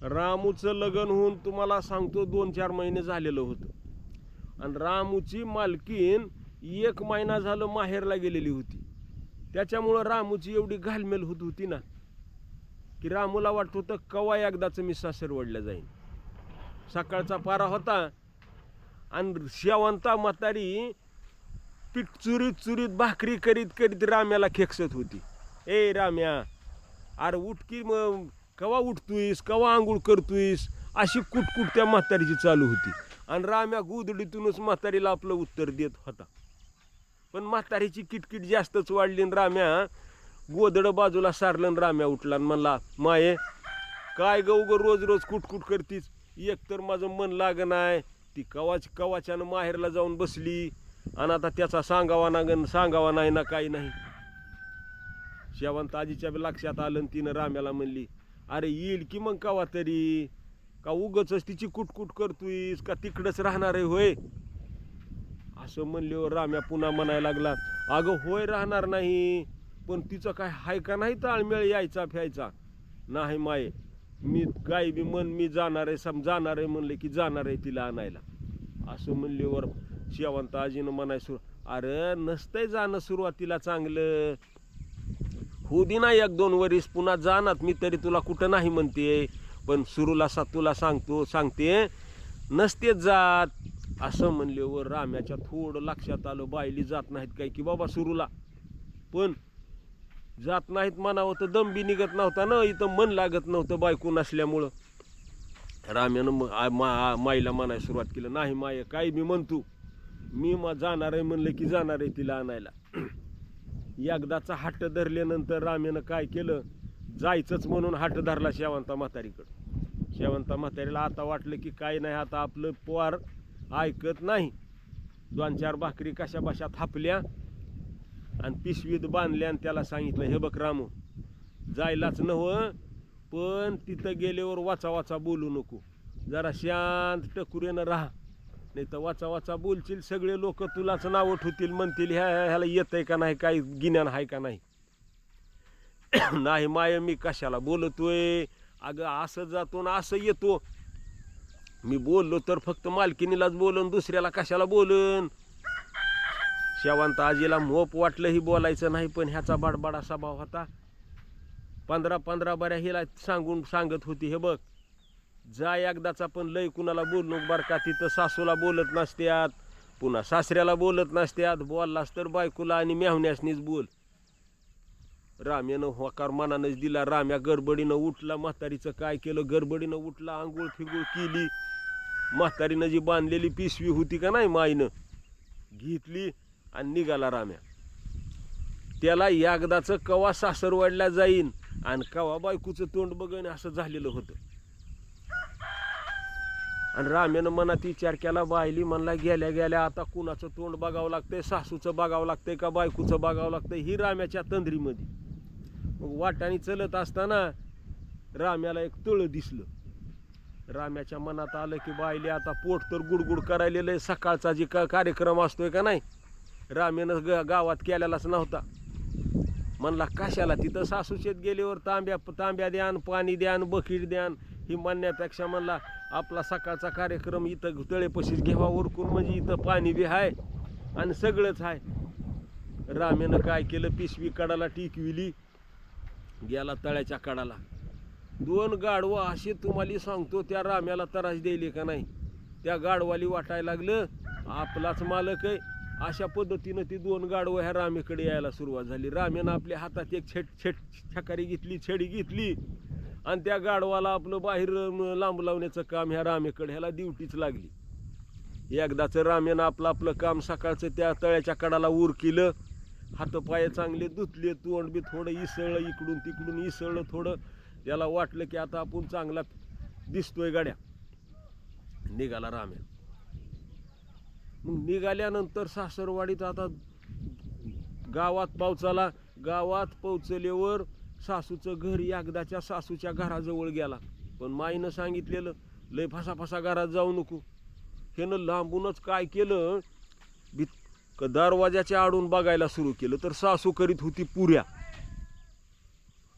रामूचं लग्न होऊन तुम्हाला सांगतो 2-4 महिने झालेलं होतं आणि रामूची मालकीन 1 महिना झालं माहेरला गेलेली होती. त्याच्यामुळं रामूची एवढी घालमेल होत होती ना की रामूला वाटत होतं कवा एकदाचं मी सासरवडल्या जाईन. सकाळचा पारा होता आणि शेवंता म्हातारी पीठ चुरीत चुरीत भाकरी करीत करीत राम्याला खेकसत होती. ए राम्या, अरे उठ की, मग कवा उठतोयस, कवा आंघोळ करतोयस, अशी कुटकुट त्या म्हातारीची चालू होती. आणि राम्या गुदडीतूनच म्हातारीला आपलं उत्तर देत होता. पण म्हातारीची किटकिट जास्तच वाढली आणि राम्या गोदडं बाजूला सारलं आणि राम्या उठला आणि म्हणला, माये काय ग उगं रोज रोज कुटकुट करतीस, एकतर माझं मन लागन आहे, ती कवाच्यानं माहेरला जाऊन बसली आणि आता त्याचा सांगावा नाही ना काही नाही. शेवंत आजीच्या लक्षात आलं आणि तिनं राम्याला म्हणली, अरे येईल की मग कवा तरी, का उगच तिची कुटकुट करतोयस, का तिकडंच राहणार आहे होय. असं म्हणल्यावर राम्या पुन्हा म्हणायला लागला, अगं होय राहणार नाही, पण तिचं काय हाय का नाही ताळमेळ यायचा फ्यायचा. नाही माये, मी काय बी मी जाणार आहे म्हणले की जाणार आहे तिला आणायला. असं म्हणल्यावर शेवंत आजीनं म्हणाय अरे नसतंय जाणं सुरुवातीला चांगलं, होऊ दे ना 1-2 वरीस, पुन्हा जाणार मी तरी तुला कुठं नाही म्हणते, पण सुरूला तुला सांगते नसतेच जात. असं म्हणल्यावर राम्याच्या थोडं लक्षात आलं, बायली जात नाहीत काय की बाबा सुरूला, पण जात नाहीत म्हणावं तर दम बी निघत नव्हता ना, इथं मन लागत नव्हतं बायको नसल्यामुळं. राम्यानं माईला म्हणायला सुरुवात केलं, नाही माय काही बी म्हणतो, मी जाणार आहे म्हणलं की जाणार आहे तिला आणायला. एकदाचा हट्ट धरल्यानंतर राम्यानं काय केलं, जायचंच म्हणून हट्ट धरला शेवंता म्हातारीकडं. शेवंता म्हातारीला आता वाटलं की काय नाही, आता आपलं पोर ऐकत नाही. 2-4 भाकरी कशा बशा थापल्या आणि पिशवीत बांधल्या आणि त्याला सांगितलं, हे बघ रामू, जायलाच नव्हं, पण तिथं गेल्यावर वाचा वाचा बोलू नको, जरा शांत टकुरेनं राहा, नाही तर वाचा वाचा बोलशील सगळे लोक तुलाच नाव ठेवतील, म्हणतील ह्याला येतंय का नाही, काही गिन्यान आहे का नाही. नाही माय मी कशाला बोलतोय, अगं असं जातो ना असं येतो, मी बोललो तर फक्त मालकिनीलाच बोलन, दुसऱ्याला कशाला बोलन. शेवंत आजीला मोप वाटलं ही बोलायचं नाही, पण ह्याचा बाडबाडा स्वभाव होता. 15 बऱ्या हिला सांगत होती, हे बघ जा एकदाचा, पण लय कुणाला बोलू बर का, तिथं सासूला बोलत नसत्यात, पुन्हा सासऱ्याला बोलत नसत्यात, बोललास तर बायकोला आणि मेहण्यासनीच बोल. राम्यानं होकार मनानंच दिला. राम्या गडबडीनं उठला, म्हातारीचं काय केलं, गडबडीनं उठला, आंघोळ फिगोळ केली, म्हातारीनं जी बांधलेली पिशवी होती का नाही माईनं घेतली आणि निघाला राम्या. त्याला एकदाचं कवा सासरवाडला जाईन आणि कवा बायकोचं तोंड बघन असं झालेलं होतं. आणि राम्यानं मनात विचार केला, बायली म्हणला गेल्या गेल्या आता कुणाचं तोंड बघावं लागतंय, सासूचं बघावं लागतंय का बायकोचं बघावं लागतंय, ही राम्याच्या तंद्रीमध्ये. मग वाटाने चलत असताना राम्याला एक तळं दिसलं. राम्याच्या मनात आलं की बायली आता पोट तर गुडगुड करायलेलं आहे, सकाळचा जी कार्यक्रम असतोय का नाही राम्यानं गावात केलेलाच नव्हता. म्हणला कशाला तिथं सासूशेत गेल्यावर तांब्या द्यान, पाणी द्यान, बकीट द्यान, ही म्हणण्यापेक्षा म्हणला आपला सकाळचा कार्यक्रम इथं तळेपशीच घ्यावा उरकून, म्हणजे इथं पाणी बी आहे आणि सगळंच आहे. राम्यानं काय केलं, पिशवी कडाला टिकविली, गेला तळ्याच्या कडाला. 2 गाढवं असे तुम्हाला सांगतो त्या राम्याला त्रास द्यायले का नाही, त्या गाढवाली वाटायला लागलं आपलाच मालक आहे. अशा पद्धतीनं ती 2 गाढवं ह्या रामेकडे यायला सुरुवात झाली. राम्यानं आपल्या हातात एक छकारी घेतली, छडी घेतली आणि त्या गाढवाला आपलं बाहेर लांब लावण्याचं काम ह्या रामेकडे ह्याला ड्युटीच लागली. एकदाचं राम्यानं आपलं काम सकाळचं त्या तळ्याच्या कडाला उर केलं, हातपाय चांगले धुतले, तोंड बी थोडं इसळलं, इकडून तिकडून इसळलं थोडं, त्याला वाटलं की आता आपण चांगला दिसतोय गाड्या. निघाला राम्या. मग निघाल्यानंतर सासरवाडीत आता गावात पोहोचला. गावात पोहोचल्यावर सासूचं घर एकदाच्या सासूच्या घराजवळ गेला, पण माईनं सांगितलेलं लय फसाफसा घरात जाऊ नको. ह्यानं लांबूनच काय केलं, दरवाजाच्या आडून बघायला सुरू केलं तर सासू करीत होती पुऱ्या.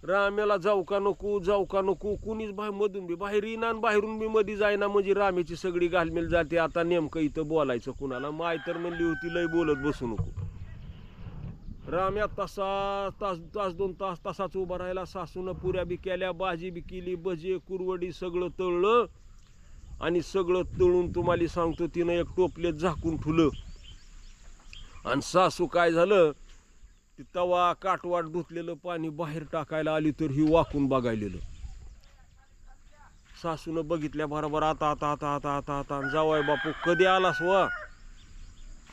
राम्याला जाऊ का नको कुणीच मधून बी बाहेर येईना आणि बाहेरून बी मध्ये जाईना. म्हणजे रामेची सगळी घालमेल जाते. आता नेमकं इथं बोलायचं कुणाला. माय तर म्हणली होती लय बोलत बसू नको. राम्या तास 2 तास तसाच उभा राहिला. सासूनं पुऱ्या बी केल्या, भाजी बी केली, भजे कुरवडी सगळं तळलं. आणि सगळं तळून तुम्हाला सांगतो तिनं एक टोपल्यात झाकून ठुलं. आणि सासू काय झालं, ती तवा काटवाट धुतलेलं पाणी बाहेर टाकायला आली तर ही वाकून बघायलेलं. सासूनं बघितल्या बरोबर आता आता आता आता आता आता जावाय बापू कधी आलास वा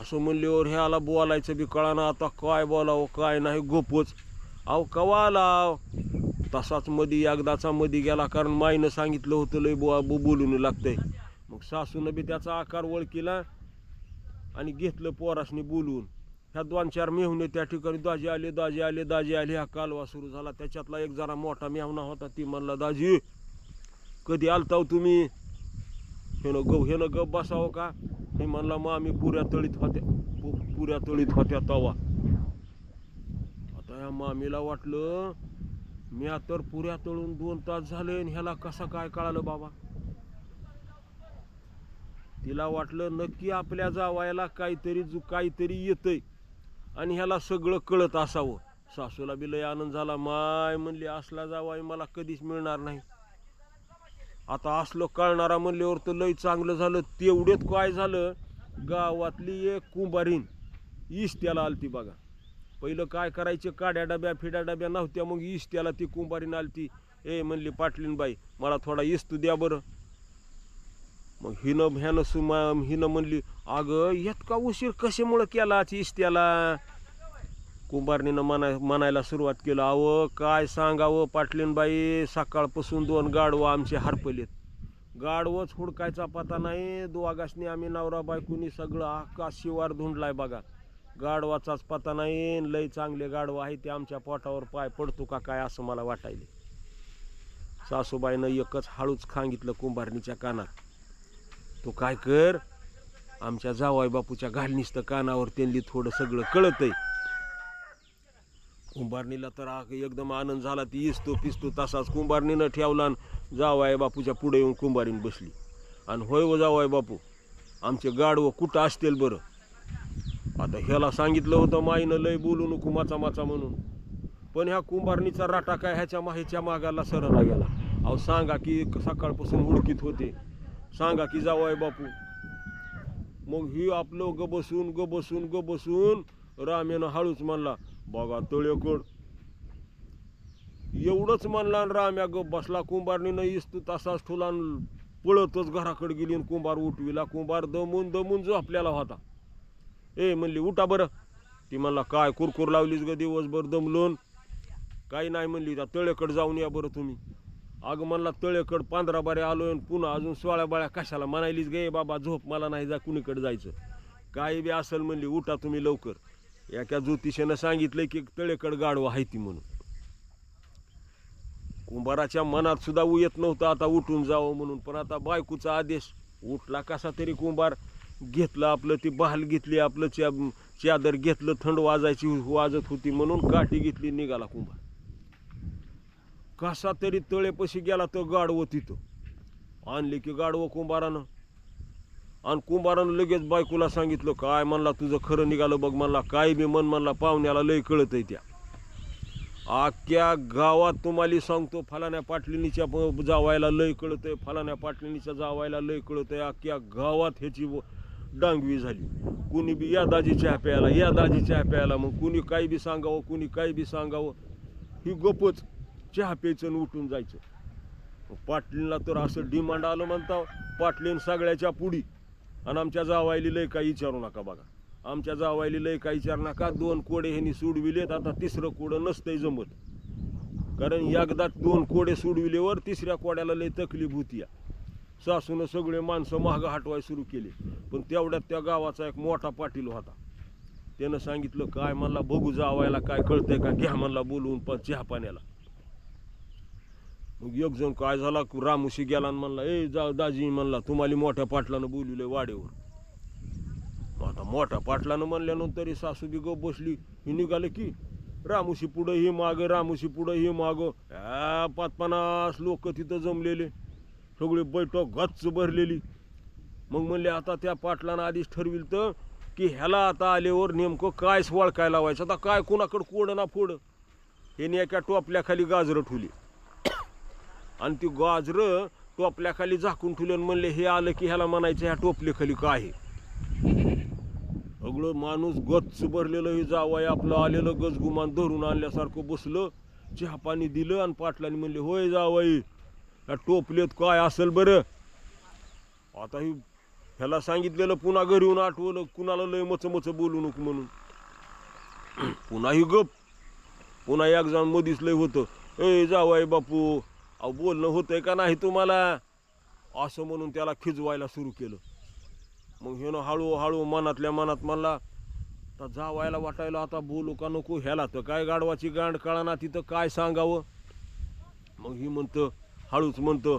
असं म्हणल्यावर ह्याला बोलायचं बी कळाना. आता काय बोलावं काय नाही गोपच. अहो कवा आला. तसाच मधी एकदाचा मधी गेला, कारण माईनं सांगितलं होतं लय बोलून लागतंय. मग सासूनं बी त्याचा आकार ओळखीला आणि घेतलं पोरासनी बोलून. ह्या 2-4 मेहुणे त्या ठिकाणी दाजी आले. हा कालवा सुरू झाला. त्याच्यातला एक जरा मोठा मेहुणा होता. ती म्हणला दाजी कधी आलताव तुम्ही. हेनं गप बसावं का. हे म्हणला मग आम्ही पुऱ्या तळीत होत्या तवा. आता या मामीला वाटलं मी तर पुऱ्या तळून 2 तास झाले आणि ह्याला कसं काय कळालं बाबा. तिला वाटलं नक्की आपल्या जावायला काहीतरी येतंय आणि ह्याला सगळं कळत असावं. सासूला बी लय आनंद झाला. माय म्हणली असला जावाय मला कधीच मिळणार नाही. आता असलं कळणारा म्हणल्यावर तर लय चांगलं झालं. तेवढ्यात काय झालं, गावातली एक कुंभारीन इष्ट्याला आलती बघा. पहिलं काय करायचे, काड्या डब्या नव्हत्या. मग इष्ट्याला ती कुंभारीन आलती. म्हणली पाटलीन बाई मला थोडा इस्तू द्या बरं. मग हिनं म्हणली अगं इतका उशीर कशामुळं केला इष्ट्याला. कुंभारणीनं म्हणायला सुरुवात केलं, अहो काय सांगावं पाटलीन बाई, सकाळपासून 2 गाढवं आमचे हरपलेत. गाढवच हुडकायचा पता नाही. दोघांनी आम्ही नवरा बायकोनी सगळं अख्खा शिवार धुंडलाय बघा. गाढवाचाच पता नाही. लय चांगले गाढवं आहे ते आमच्या पोटावर पाय पडतो का काय असं मला वाटायले. सासूबाईनं एकच हळूच सांगितलं कुंभारणीच्या कानात, तू काय कर आमच्या जावाई बापूच्या घालनिस्त कानावर त्यांनी थोडं सगळं कळतंय. कुंभारणीला तर एकदम आनंद झाला. ती पिस्तो तसाच कुंभारणीनं ठेवला. जावाई बापूच्या पुढे येऊन कुंभारीन बसली आणि होय व जावाई बापू आमचे गाढवं कुठं असतील बरं. आता ह्याला सांगितलं होतं माईनं लय बोलू नको माचा म्हणून. पण ह्या कुंभारणीचा राटा काय ह्याच्या मागाला सरला गेला. अहो सांगा की सकाळपासून उडकीत होते, सांगा की जावाई बापू. मग ही आपलं ग बसून रामेनं हळूच म्हणला बघा तळेकड. एवढंच म्हणला आणि राम्या गप बसला. कुंभारणीनं इस्तू तसाच ठुला पळतच घराकडे गेली आणि कुंभार उठविला. कुंभार दमून जो आपल्याला होता. म्हणली उठा बरं. ती म्हणला काय कुरकुर लावलीस ग दिवसभर दमलोन. काही नाही म्हणली त्या तळेकड जाऊन या बरं तुम्ही. अगं म्हणला तळेकड 15 बारे आलोय पुन्हा अजून 16 बाळ्या कशाला म्हणायलीच गे बाबा झोप मला नाही जा कुणीकडे जायचं. काही बी असेल म्हणली उठा तुम्ही लवकर. एका ज्योतिषानं सांगितलंय की तळेकड गाढवं आहे ती म्हणून. कुंभाराच्या मनात सुद्धा येत नव्हतं आता उठून जावं म्हणून. पण आता बायकोचा आदेश. उठला कसा तरी कुंभार. घेतलं आपलं ती बहाल घेतली, आपलं चादर घेतलं, थंड वाजत होती म्हणून काठी घेतली, निघाला कुंभार. कसा तरी तळेपाशी गेला तर गाढवं तिथं आणली की गाढवं कुंभारानं. आणि कुंभारानं लगेच बायकोला सांगितलं काय म्हणला तुझं खरं निघालं बघ म्हणला. काय बी म्हणला पाहुण्याला लय कळतंय त्या. अख्ख्या गावात तुम्हाला सांगतो फलाण्या पाटलिनीच्या जावायला लय कळतंय, फलाण्या पाटलिनीच्या जावायला लय कळतंय. अख्ख्या गावात ह्याची डांगवी झाली. कुणी बी या दाजी चहा प्यायला. मग कुणी काही बी सांगावं ही गपच चहा प्यायचं आणि उठून जायचं. पाटलींना तर असं डिमांड आलं म्हणता पाटलीन सगळ्याच्या पुढी. आणि आमच्या जावायली लय काही विचारू नका बघा. आमच्या जावायली लय काही विचारू नका. 2 कोडे ह्यांनी सोडविलेत. आता 3रं कोडं नसतंय जमत. कारण एकदा 2 कोडे सोडविल्यावर 3ऱ्या कोड्याला लय तकलीफ होती. सासूनं सगळे माणसं महाग हटवाय सुरू केले. पण तेवढ्यात त्या गावाचा एक मोठा पाटील होता. त्यानं सांगितलं काय म्हणला बघू जावायला काय कळतंय का घ्या म्हणला बोलवून पण चहा पाण्याला. मग एक जण काय झाला रामुशी गेला आणि म्हणला दाजी म्हणला तुम्हाला मोठ्या पाटलानं बोलवलंय वाड्यावर. आता मोठ्या पाटलानं म्हणल्यानंतर सासू बी गप बसली. ही निघाले की रामुशी पुढं ही मागं, रामुशी पुढं ही मागं, 50 लोक तिथं जमलेले, सगळे बैठक गच्च भरलेली. मग म्हणले आता त्या पाटलानं आधीच ठरविल तर की ह्याला आता आल्यावर नेमकं काय वळखाय लावायचं, आता काय कोणाकडं कोड ना फोड. ह्याने एका टोपल्याखाली गाजरं ठुली आणि ती गाजरं टोपल्याखाली झाकून ठेवले आणि म्हणले हे आलं की ह्याला म्हणायचं ह्या टोपल्याखाली काय आहे. सगळं माणूस गच्च भरलेलं हे जावं आपलं आलेलं गजगुमान धरून आणल्यासारखं बसलं, चहा पाणी दिलं आणि पाटलांनी म्हणले होय जावई या टोपलेत काय असेल बरं. आता ही ह्याला सांगितलेलं पुन्हा घरी येऊन आठवलं, कुणाला लय मच बोलू नको म्हणून. पुन्हा ही गप. पुन्हा एक जण मधीच लय होतं, ए जावई बापू अहो बोलणं होतंय का नाही तुम्हाला, असं म्हणून त्याला खिजवायला सुरू केलं. मग ह्यानं हळूहळू मनातल्या मनात म्हणला आता जावायला वाटायला आता बोलू का नको, ह्याला तर काय गाढवाची गांड कळाना तिथं काय सांगावं. मग ही म्हणतं हळूच म्हणतं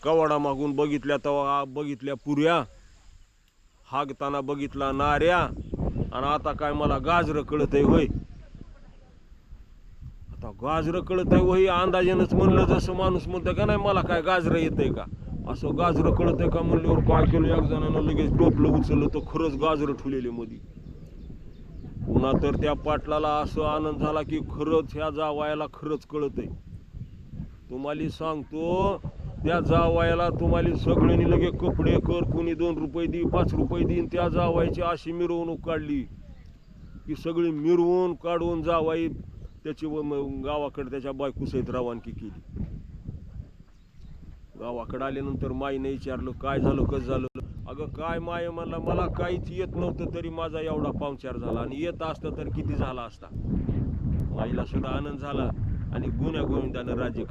कवाडा मागून बघितल्या तेव्हा बघितल्या पुऱ्या, हागताना बघितला नाऱ्या, आणि आता काय मला गाजरं कळतंय होय. आता गाजरं कळतंय होय अंदाजेनंच म्हणलं, जसं माणूस म्हणतं का नाही मला काय गाजरं येतंय का, असं गाजरं कळतंय का म्हणल्यावर काय केलं एक जणानं लगेच टोपलं उचललं तर खरंच गाजरं ठुलेले मध्ये. पुन्हा तर त्या पाटलाला असं आनंद झाला की खरंच ह्या जावायला खरंच कळतंय. तुम्हाला सांगतो त्या जावायला तुम्हाला सगळ्यांनी लगे कपडे कर, कोणी 2 रुपये दे 5 रुपये देईन, त्या जावायची अशी मिरवणूक काढली की सगळी मिरवून काढून जावाई त्याची गावाकडे त्याच्या बायकोसहित रवानगी केली. गावाकडे आल्यानंतर माईने विचारलं काय झालं कसं झालं. अगं काय माय म्हणला मला काहीच येत नव्हतं तरी माझा एवढा पाहुणचार झाला, आणि येत असतं तर किती झाला असता. माईला सुद्धा आनंद झाला आणि गुण्या गोविंदानं राज्य